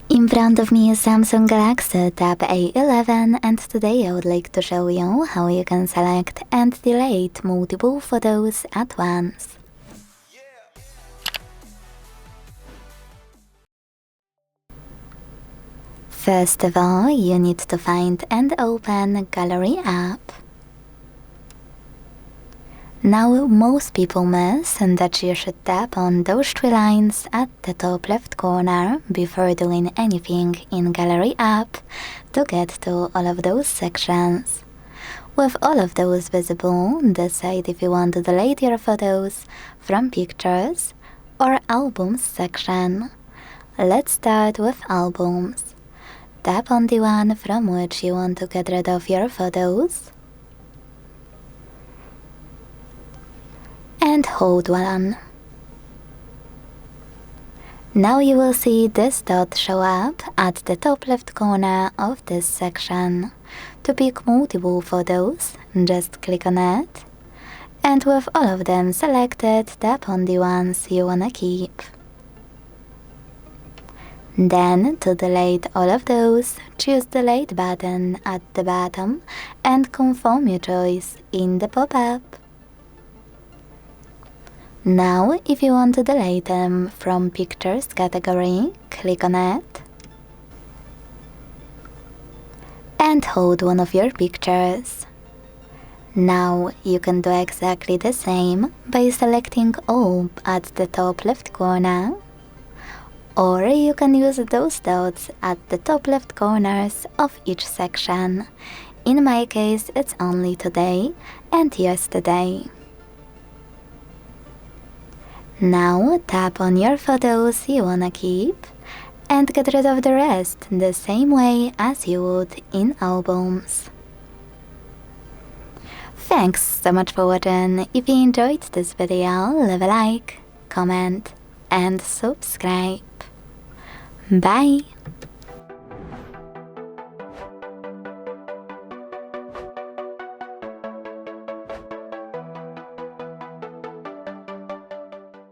In front of me is Samsung Galaxy Tab A11 and today I would like to show you how you can select and delete multiple photos at once. First of all, you need to find and open Gallery app. Now most people miss that you should tap on those three lines at the top left corner before doing anything in Gallery app to get to all of those sections. With all of those visible, decide if you want to delete your photos from Pictures or Albums section. Let's start with Albums. Tap on the one from which you want to get rid of your photos and hold one. Now you will see this dot show up at the top left corner of this section. To pick multiple photos, just click on it, and with all of them selected, tap on the ones you wanna keep. Then, to delete all of those, choose the Delete button at the bottom and confirm your choice in the pop-up. Now, if you want to delete them from Pictures category, click on it and hold one of your pictures. Now, you can do exactly the same by selecting All at the top left corner, or you can use those dots at the top left corners of each section. In my case, it's only today and yesterday. Now tap on your photos you wanna keep and get rid of the rest the same way as you would in albums. Thanks so much for watching. If you enjoyed this video, leave a like, comment and subscribe. Bye!